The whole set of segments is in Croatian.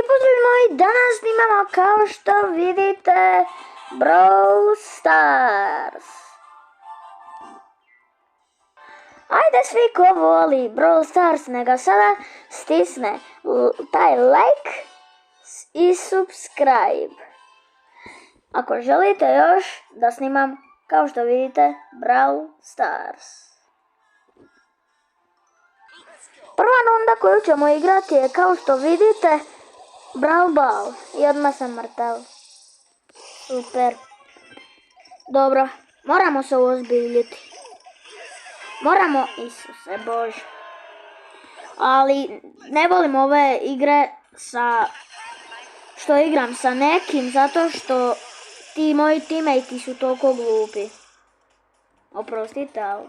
pozdrav moji, danas snimamo kao što vidite Brawl Stars. Ajde svi ko voli Brawl Stars neka sada stisne taj like i subscribe. Ako želite još da snimam kao što vidite Brawl Stars. Prva runda koju ćemo igrati je kao što vidite Brawl Ball. I odmah sam mrtav. Super. Dobro, moramo se uozbiljiti. Moramo, Isuse Bože. Ali ne volim ove igre što igram sa nekim zato što ti moji teammatei su toliko glupi. Oprostite, ali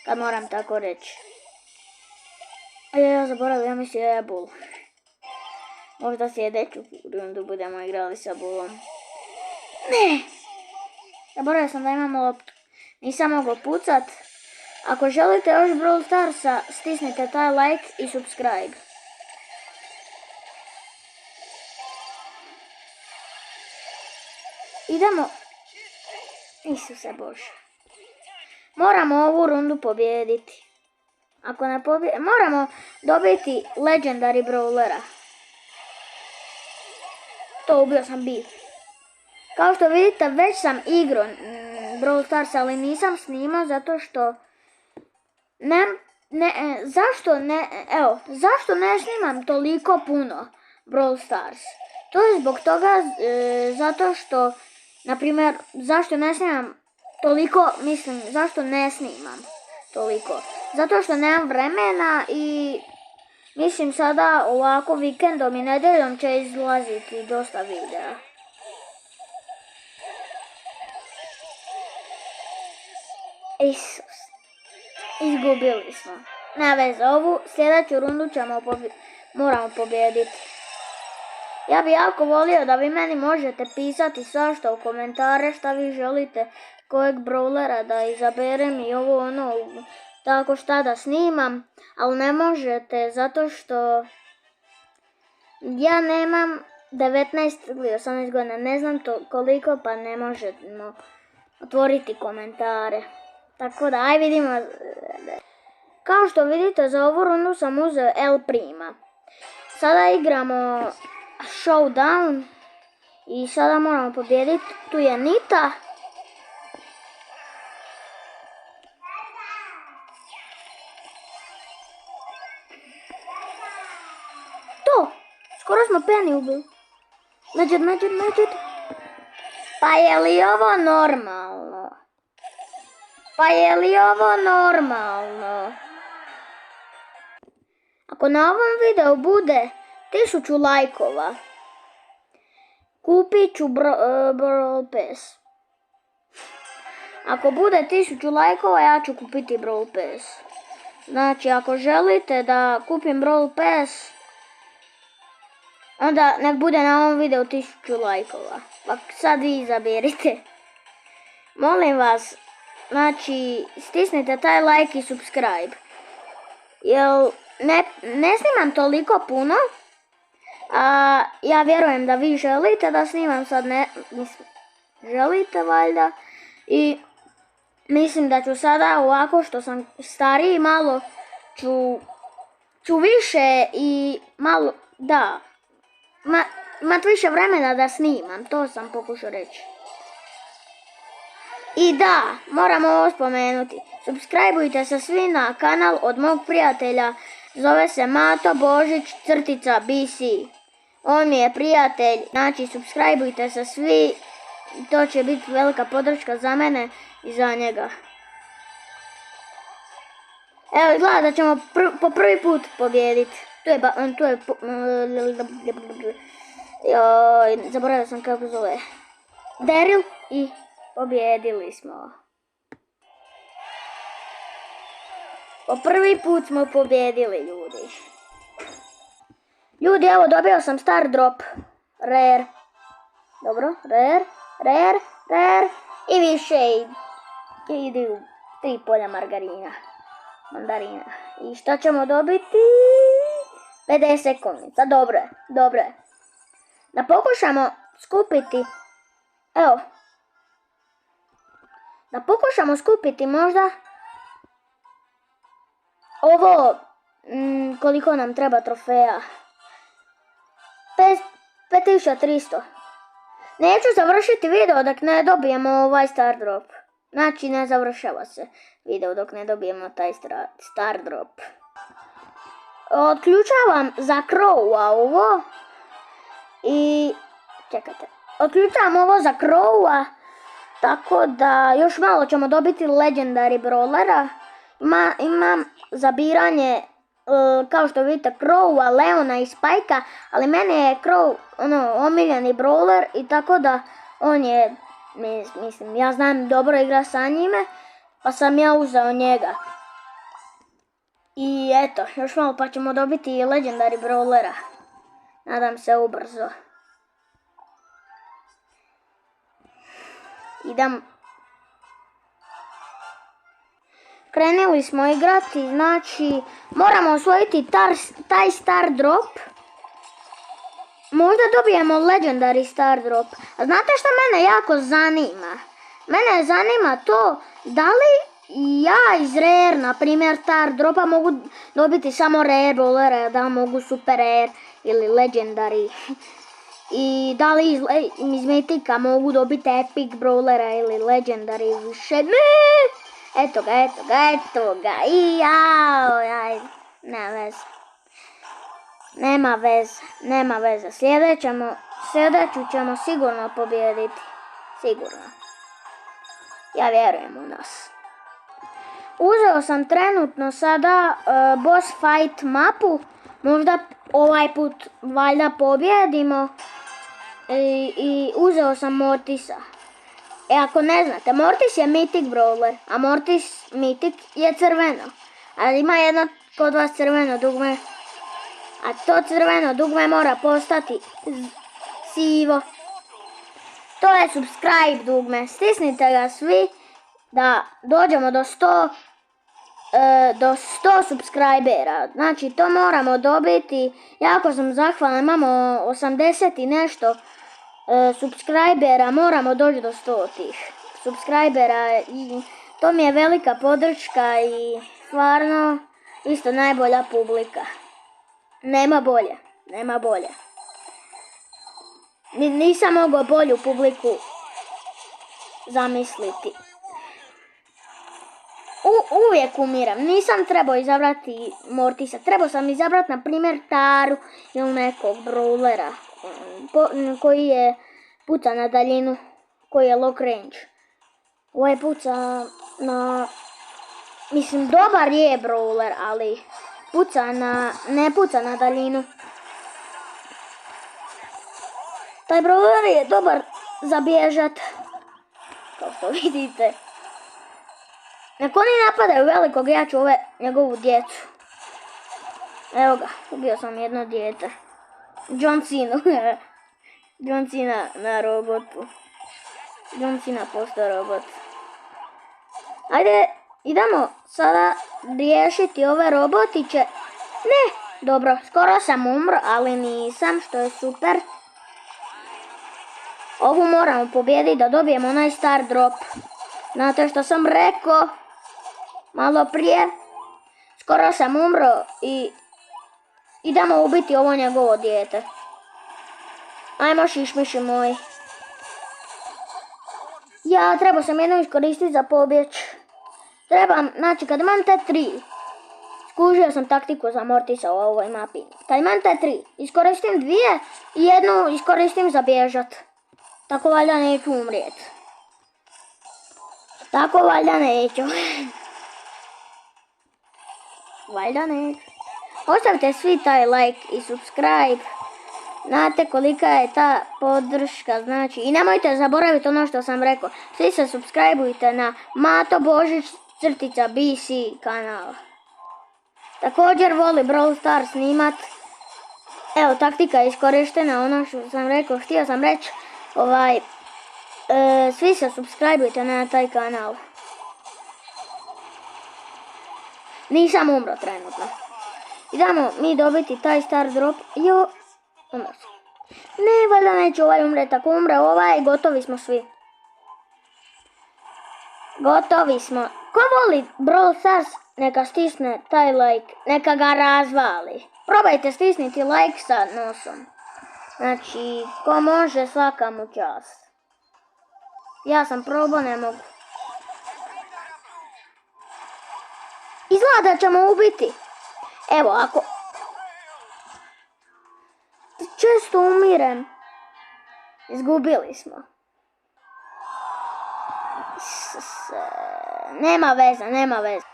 kad moram tako reći. Ja zaboravim, ja mislim da je Bull. Možda sljedeću rundu budemo igrali sa Bullom. Ne! Zaboravio sam da imamo loptu. Nisam mogao pucat. Ako želite još Brawl Starsa, stisnite taj like i subscribe. Idemo. Isuse Bože. Moramo ovu rundu pobijediti. Ako ne moramo dobiti Legendary Brawlera. To ubio sam bit. Kao što vidite, već sam igrao Brawl Stars, ali nisam snimao zato što zašto ne snimam toliko puno Brawl Stars? To je zbog toga, zato što, na primjer, zašto ne snimam toliko? Zato što nemam vremena i mislim sada ovako vikendom i nedeljom će izlaziti dosta videa. Isus, izgubili smo. Ne veze, ovu sljedeću rundu moramo pobijediti. Ja bi jako volio da vi meni možete pisati svašta u komentare šta vi želite, kojeg brawlera da izaberem i ovo ono, tako šta da snimam, ali ne možete zato što ja nemam 19 ili 18 godina, ne znam to koliko, pa ne možemo otvoriti komentare. Tako da, aj vidimo. Kao što vidite, za ovu rundu sam uzeo El Prima. Sada igramo Showdown i sada moramo pobijediti. Tu je Nita. Skoro smo Penny ubili. Međud. Pa je li ovo normalno? Ako na ovom videu bude 1000 lajkova, kupit ću Brawl Pass. Ako bude 1000 lajkova, ja ću kupiti Brawl Pass. Znači, ako želite da kupim Brawl Pass, onda nek bude na ovom videu 1000 lajkova. Pa sad vi izaberite. Molim vas, znači stisnite taj like i subscribe. Jer ne snimam toliko puno. A ja vjerujem da vi želite da snimam sad želite valjda. I mislim da ću sada ovako što sam stariji malo ću više i malo imat više vremena da snimam, to sam pokušao reći. I da, moram ovo spomenuti, subscribeujte se svi na kanal od mog prijatelja, zove se Mato Božić _BC. On mi je prijatelj, znači subscribeujte se svi, to će biti velika podrška za mene i za njega. Evo, gleda da ćemo po prvi put pobijediti. Zaboravio sam kako zove. Daryl i pobijedili smo. Po prvi put smo pobijedili, ljudi. Ljudi, evo dobio sam star drop. Rare. Dobro, rare. I više idu 3 polja mandarina. I šta ćemo dobiti? 50 sekundica, dobro je, dobro je. Da pokušamo skupiti, evo, da pokušamo skupiti možda ovo, koliko nam treba trofeja. 5300. Neću završiti video dok ne dobijemo ovaj star drop. Znači ne završava se video dok ne dobijemo taj star drop. Otključavam za Crowa ovo. I čekajte. Otključavam ovo za Crowa. Tako da još malo ćemo dobiti Legendary Brawlera. Imam zabiranje kao što vidite Crowa, Leona i Spike'a, ali meni je Crow omiljeni brawler i tako da on je, mislim, ja znam dobro igra sa njime, pa sam ja uzeo njega. I eto, još malo pa ćemo dobiti Legendary Brawlera. Nadam se ubrzo. Krenuli smo igrati, znači moramo osvojiti taj star drop. Možda dobijemo Legendary star drop. A znate što mene jako zanima? Mene zanima to da li ja iz rare, na primjer star dropa, mogu dobiti samo rare brawlera, da mogu super rare ili legendary. I da li iz Mythika mogu dobiti epic brawlera ili legendary više. Eto ga, i jao, nema veze, sljedeću ćemo sigurno pobijediti, sigurno, ja vjerujem u nas. Uzeo sam trenutno sada boss fight mapu, možda ovaj put valjda pobjedimo, i uzeo sam Mortisa. Ako ne znate, Mortis je Mythic Brawler, a Mortis Mythic je crveno. Ali ima jedno kod vas crveno dugme, a to crveno dugme mora postati sivo. To je subscribe dugme, stisnite ga svi da dođemo do 100 subscribera. Znači to moramo dobiti, jako sam zahvalan, imamo 80 i nešto subscribera, moramo doći do 100 tih subscribera i to mi je velika podrška i stvarno isto najbolja publika. Nema bolje. Nisam mogao bolju publiku zamisliti. Uvijek umiram, nisam trebao izabrati Mortisa, trebao sam izabrati na primjer Taru ili nekog brawlera koji je puca na daljinu, koji je lock range. Ovaj puca na, mislim, dobar je brawler, ali ne puca na daljinu. Taj brawler je dobar za bježat, kao što vidite. Ako oni napadaju velikog, ja ću njegovu djecu. Evo ga, ubio sam jedno dijete. John Cena na robotu. John Cena postao robot. Ajde, idemo sada riješiti ove robotiće. Ne, dobro, skoro sam umro, ali nisam, što je super. Ovu moramo pobijediti da dobijemo onaj star drop. Znate što sam rekao malo prije? Skoro sam umro i idemo ubiti ovo njegovo dijete. Ajmo šišmiši moji. Ja trebao sam jedno iskoristiti za pobjeć. Znači kad imam te 3, skužio sam taktiku za Mortisa u ovoj mapi. Kad imam te 3, iskoristim 2 i jednu iskoristim za bježat. Tako valjda neću umrijeti. Valjda neću. Ostavite svi taj like i subscribe. Znate kolika je ta podrška, znači. I nemojte zaboraviti ono što sam rekao. Svi se subscribeujte na Mato Božić _BC kanal. Također voli Brawl Stars snimat. Evo, taktika je iskorištena, ono što sam rekao. Htio sam reći, svi se subscribeujte na taj kanal. Nisam umro trenutno. Idemo mi dobiti taj star drop. Jo, umro sam. Ne, valjda neće ovaj umret. Ako umre ovaj, gotovi smo svi. Gotovi smo. Ko voli Brawl Stars, neka stisne taj like, neka ga razvali. Probajte stisniti like sa nosom. Znači, ko može, svaka mu čast. Ja sam probao, ne mogu. Izgleda da ćemo ubiti. Evo, ako... Često umirem. Izgubili smo. Nema veze.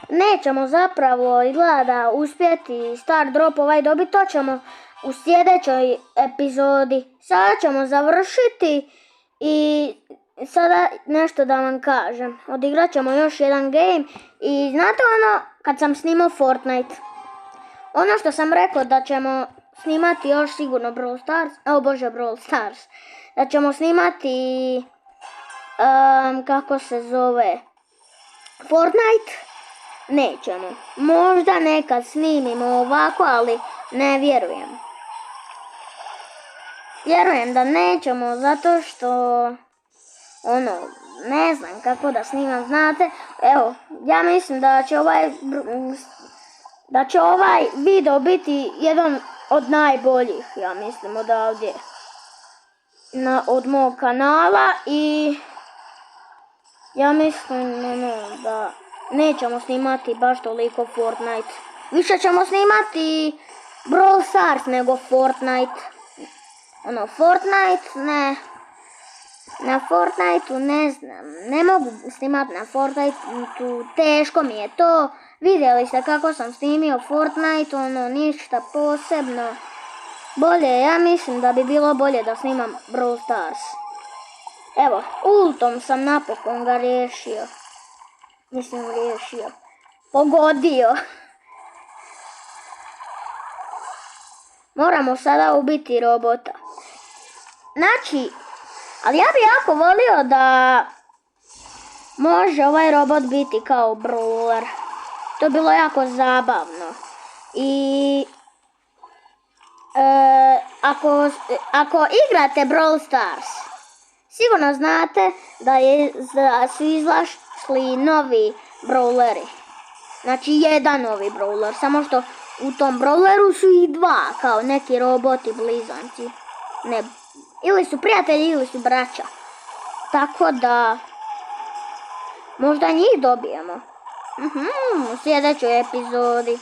Nećemo zapravo izgleda uspjeti star drop ovaj dobiti. To ćemo u sljedećoj epizodi. Sada ćemo završiti i sada nešto da vam kažem. Odigrat ćemo još jedan game i znate ono kad sam snimao Fortnite. Ono što sam rekao da ćemo snimati još sigurno Brawl Stars. Brawl Stars. Da ćemo snimati kako se zove Fortnite. Nećemo. Možda nekad snimimo ovako, ali ne vjerujem. Vjerujem da nećemo zato što ne znam kako da snimam, znate. Evo, ja mislim da će ovaj video biti jedan od najboljih, ja mislim, odavdje. Od mog kanala i ja mislim da nećemo snimati baš toliko Fortnite. Više ćemo snimati Brawl Stars nego Fortnite. Fortnite ne. Na Fortniteu ne znam. Ne mogu snimati na Fortniteu. Teško mi je to. Vidjeli ste kako sam snimio Fortnite. Ništa posebno. Bolje, ja mislim da bi bilo bolje da snimam Brawl Stars. Evo, ultom sam napokon ga riješio. Pogodio. Moramo sada ubiti robota. Znači, ali ja bi jako volio da može ovaj robot biti kao brawler. To je bilo jako zabavno. I ako igrate Brawl Stars, sigurno znate da su izašli novi brawleri. Znači jedan novi brawler, samo što u tom brawleru su i dva, kao neki roboti blizanci. Ne, ili su prijatelji ili su braća. Tako da možda njih dobijemo. U sljedećoj epizodi.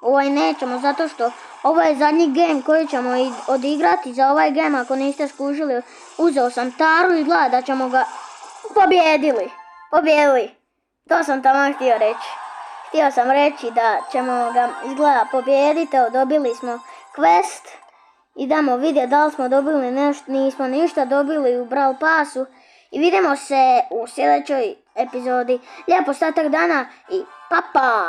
Ovaj nećemo zato što ovo je zadnji game koji ćemo odigrati. Za ovaj game, ako niste skužili, uzeo sam Taru i gleda da ćemo ga pobjedili. To sam tamo htio reći. Htio sam reći da ćemo ga izgleda pobijediti. Dobili smo quest. Idemo vidjeti da li smo dobili nešto. Nismo ništa dobili u Brawl Passu. I vidimo se u sljedećoj epizodi. Lijep ostatak dana i pa pa!